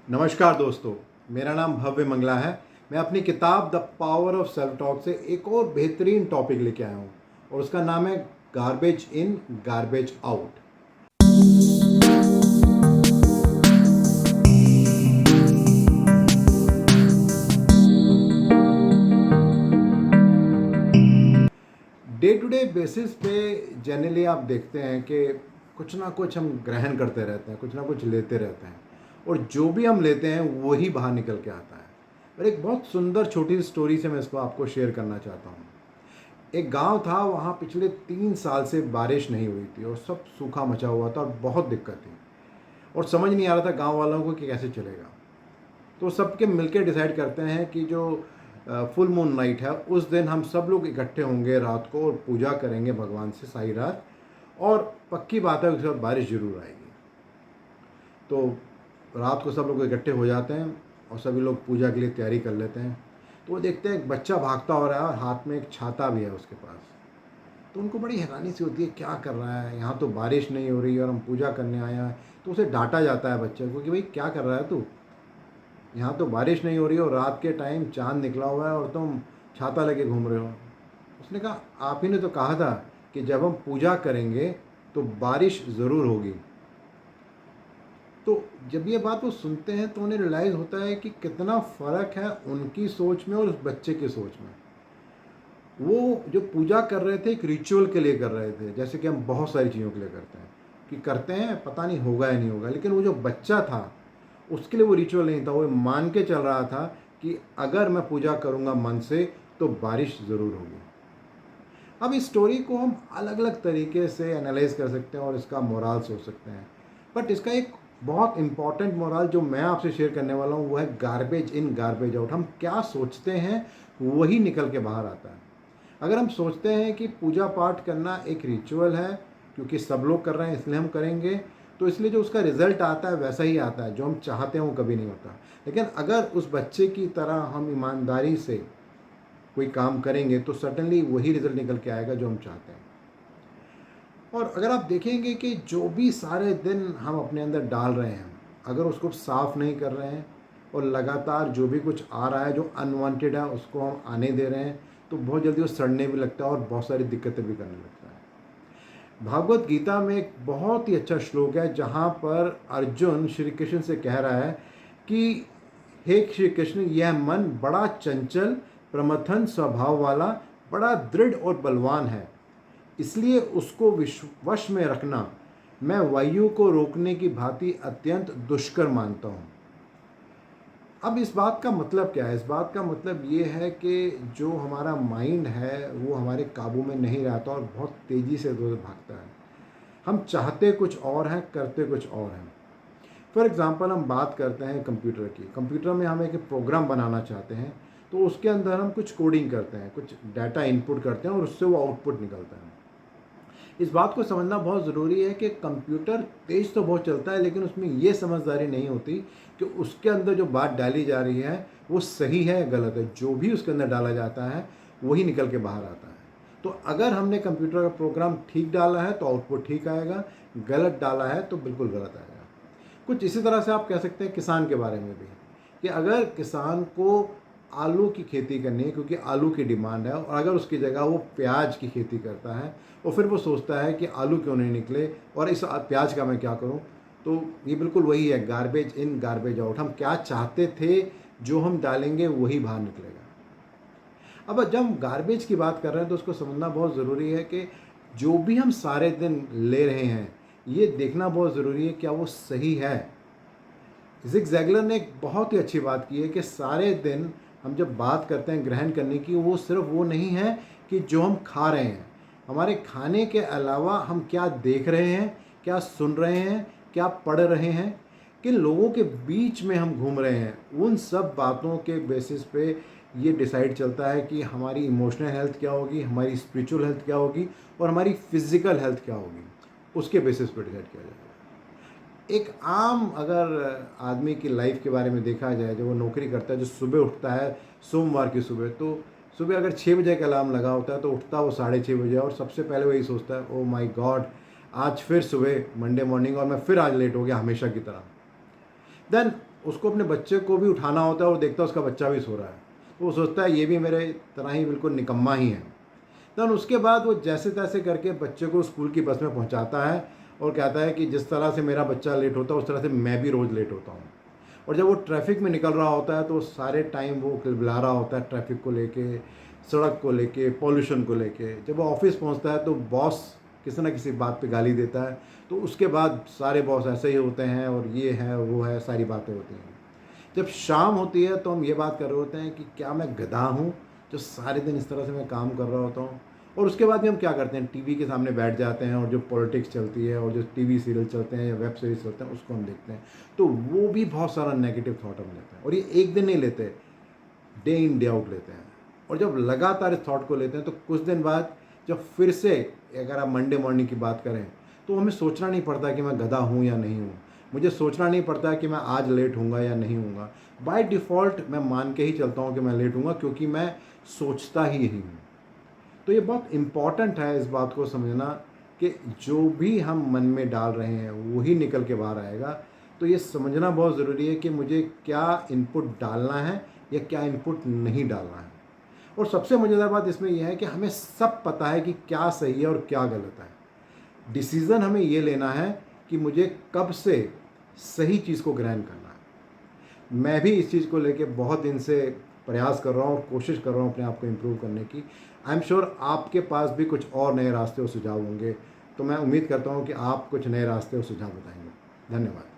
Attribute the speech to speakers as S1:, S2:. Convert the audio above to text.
S1: नमस्कार दोस्तों, मेरा नाम भव्य मंगला है। मैं अपनी किताब the power of self talk से एक और बेहतरीन टॉपिक लेके आया हूँ और उसका नाम है garbage in garbage out. Day to day basis पे जनरली आप देखते हैं कि कुछ ना कुछ हम ग्रहण करते रहते हैं, कुछ ना कुछ लेते रहते हैं और जो भी हम लेते हैं वही बाहर निकल के आता है। और एक बहुत सुंदर छोटी सी स्टोरी से मैं इसको आपको शेयर करना चाहता हूँ। एक गांव था, वहाँ पिछले 3 साल से बारिश नहीं हुई थी और सब सूखा मचा हुआ था और बहुत दिक्कत थी और समझ नहीं आ रहा था गांव वालों को कि कैसे चलेगा। तो सबके मिलकर डिसाइड करते हैं कि जो फुल मून नाइट है उस दिन हम सब लोग इकट्ठे होंगे रात को और पूजा करेंगे भगवान से सारी रात, और पक्की बात है उसके बाद बारिश ज़रूर आएगी। तो रात को सब लोग इकट्ठे हो जाते हैं और सभी लोग पूजा के लिए तैयारी कर लेते हैं। तो वो देखते हैं एक बच्चा भागता हो रहा है और हाथ में एक छाता भी है उसके पास। तो उनको बड़ी हैरानी सी होती है, क्या कर रहा है, यहाँ तो बारिश नहीं हो रही और हम पूजा करने आए हैं। तो उसे डांटा जाता है बच्चे को कि भाई क्या कर रहा है तू, यहाँ तो बारिश नहीं हो रही और रात के टाइम चांद निकला हुआ है और तुम छाता लेके घूम रहे हो। उसने कहा आप ही ने तो कहा था कि जब हम पूजा करेंगे तो बारिश ज़रूर होगी। तो जब ये बात वो सुनते हैं तो उन्हें रियलाइज़ होता है कि कितना फ़र्क है उनकी सोच में और उस बच्चे की सोच में। वो जो पूजा कर रहे थे एक रिचुअल के लिए कर रहे थे, जैसे कि हम बहुत सारी चीज़ों के लिए करते हैं कि करते हैं पता नहीं होगा या नहीं होगा, लेकिन वो जो बच्चा था उसके लिए वो रिचुअल नहीं था। वो मान के चल रहा था कि अगर मैं पूजा करूँगा मन से तो बारिश ज़रूर होगी। अब इस स्टोरी को हम अलग अलग तरीके से एनालाइज कर सकते हैं और इसका मोरल सोच सकते हैं, बट इसका एक बहुत इंपॉर्टेंट मोरल जो मैं आपसे शेयर करने वाला हूँ वो है गार्बेज इन गार्बेज आउट। हम क्या सोचते हैं वही निकल के बाहर आता है। अगर हम सोचते हैं कि पूजा पाठ करना एक रिचुअल है क्योंकि सब लोग कर रहे हैं इसलिए हम करेंगे, तो इसलिए जो उसका रिजल्ट आता है वैसा ही आता है, जो हम चाहते हैं वो कभी नहीं होता। लेकिन अगर उस बच्चे की तरह हम ईमानदारी से कोई काम करेंगे तो सर्टनली वही रिजल्ट निकल के आएगा जो हम चाहते हैं। और अगर आप देखेंगे कि जो भी सारे दिन हम अपने अंदर डाल रहे हैं, अगर उसको साफ नहीं कर रहे हैं और लगातार जो भी कुछ आ रहा है जो अनवांटेड है उसको हम आने दे रहे हैं, तो बहुत जल्दी वो सड़ने भी लगता है और बहुत सारी दिक्कतें भी करने लगता है। भागवत गीता में एक बहुत ही अच्छा श्लोक है जहाँ पर अर्जुन श्री कृष्ण से कह रहा है कि हे श्री कृष्ण, यह मन बड़ा चंचल प्रमथन स्वभाव वाला बड़ा दृढ़ और बलवान है, इसलिए उसको वश में रखना मैं वायु को रोकने की भांति अत्यंत दुष्कर मानता हूँ। अब इस बात का मतलब क्या है? इस बात का मतलब ये है कि जो हमारा माइंड है वो हमारे काबू में नहीं रहता और बहुत तेज़ी से दूर भागता है। हम चाहते कुछ और हैं, करते कुछ और हैं। फॉर एग्ज़ाम्पल हम बात करते हैं कंप्यूटर की। कंप्यूटर में हम एक प्रोग्राम बनाना चाहते हैं तो उसके अंदर हम कुछ कोडिंग करते हैं, कुछ डाटा इनपुट करते हैं और उससे वो आउटपुट निकलता है। इस बात को समझना बहुत ज़रूरी है कि कंप्यूटर तेज़ तो बहुत चलता है लेकिन उसमें ये समझदारी नहीं होती कि उसके अंदर जो बात डाली जा रही है वो सही है या गलत है। जो भी उसके अंदर डाला जाता है वही निकल के बाहर आता है। तो अगर हमने कंप्यूटर का प्रोग्राम ठीक डाला है तो आउटपुट ठीक आएगा, गलत डाला है तो बिल्कुल गलत आएगा। कुछ इसी तरह से आप कह सकते हैं किसान के बारे में भी, कि अगर किसान को आलू की खेती करनी है क्योंकि आलू की डिमांड है और अगर उसकी जगह वो प्याज की खेती करता है और फिर वो सोचता है कि आलू क्यों नहीं निकले और इस प्याज का मैं क्या करूं, तो ये बिल्कुल वही है, गार्बेज इन गार्बेज आउट। हम क्या चाहते थे जो हम डालेंगे वही बाहर निकलेगा। अब जब हम गार्बेज की बात कर रहे हैं तो उसको समझना बहुत ज़रूरी है कि जो भी हम सारे दिन ले रहे हैं ये देखना बहुत ज़रूरी है क्या वो सही है। जिग जैगलर ने एक बहुत ही अच्छी बात की है कि सारे दिन हम जब बात करते हैं ग्रहण करने की, वो सिर्फ वो नहीं है कि जो हम खा रहे हैं, हमारे खाने के अलावा हम क्या देख रहे हैं, क्या सुन रहे हैं, क्या पढ़ रहे हैं, किन लोगों के बीच में हम घूम रहे हैं, उन सब बातों के बेसिस पे ये डिसाइड चलता है कि हमारी इमोशनल हेल्थ क्या होगी, हमारी स्पिरिचुअल हेल्थ क्या होगी और हमारी फिजिकल हेल्थ क्या होगी, उसके बेसिस पे डिसाइड किया जाएगा। एक आम अगर आदमी की लाइफ के बारे में देखा जाए, जो वो नौकरी करता है, जो सुबह उठता है सोमवार की सुबह, तो सुबह अगर 6 बजे का अलार्म लगा होता है तो उठता वो 6:30 बजे और सबसे पहले वो यही सोचता है, ओ माय गॉड आज फिर सुबह मंडे मॉर्निंग और मैं फिर आज लेट हो गया हमेशा की तरह। देन उसको अपने बच्चे को भी उठाना होता है और देखता है उसका बच्चा भी सो रहा है, तो वो सोचता है ये भी मेरे तरह ही बिल्कुल निकम्मा ही है। देन उसके बाद वो जैसे तैसे करके बच्चे को स्कूल की बस में पहुंचाता है और कहता है कि जिस तरह से मेरा बच्चा लेट होता है उस तरह से मैं भी रोज़ लेट होता हूँ। और जब वो ट्रैफिक में निकल रहा होता है तो सारे टाइम वो किलबिला रहा होता है ट्रैफिक को लेके, सड़क को लेके, पॉल्यूशन को लेके। जब वो ऑफिस पहुंचता है तो बॉस किसी ना किसी बात पे गाली देता है, तो उसके बाद सारे बॉस ऐसे ही होते हैं और ये है वो है, सारी बातें होती हैं। जब शाम होती है तो हम ये बात कर रहे होते हैं कि क्या मैं गधा हूँ जो सारे दिन इस तरह से मैं काम कर रहा होता हूँ। और उसके बाद भी हम क्या करते हैं, टीवी के सामने बैठ जाते हैं और जो पॉलिटिक्स चलती है और जो टीवी सीरियल चलते हैं या वेब सीरीज चलते हैं उसको हम देखते हैं। तो वो भी बहुत सारा नेगेटिव थॉट हम लेते हैं, और ये एक दिन नहीं लेते, डे इन डे आउट लेते हैं। और जब लगातार इस थॉट को लेते हैं तो कुछ दिन बाद जब फिर से, अगर आप मंडे मॉर्निंग की बात करें, तो हमें सोचना नहीं पड़ता कि मैं गधा हूँ या नहीं हूँ। मुझे सोचना नहीं पड़ता कि मैं आज लेट हूँगा या नहीं हूँगा। बाय डिफ़ॉल्ट मैं मान के ही चलता हूँ कि मैं लेट हूँगा, क्योंकि मैं सोचता ही यही हूँ। तो ये बहुत इम्पॉर्टेंट है इस बात को समझना कि जो भी हम मन में डाल रहे हैं वही निकल के बाहर आएगा। तो ये समझना बहुत ज़रूरी है कि मुझे क्या इनपुट डालना है या क्या इनपुट नहीं डालना है। और सबसे मज़ेदार बात इसमें यह है कि हमें सब पता है कि क्या सही है और क्या गलत है। डिसीज़न हमें ये लेना है कि मुझे कब से सही चीज़ को ग्रहण करना है। मैं भी इस चीज़ को लेके बहुत दिन से प्रयास कर रहा हूँ और कोशिश कर रहा हूँ अपने आप को इम्प्रूव करने की। आई एम श्योर आपके पास भी कुछ और नए रास्ते और सुझाव होंगे, तो मैं उम्मीद करता हूँ कि आप कुछ नए रास्ते और सुझाव बताएंगे। धन्यवाद।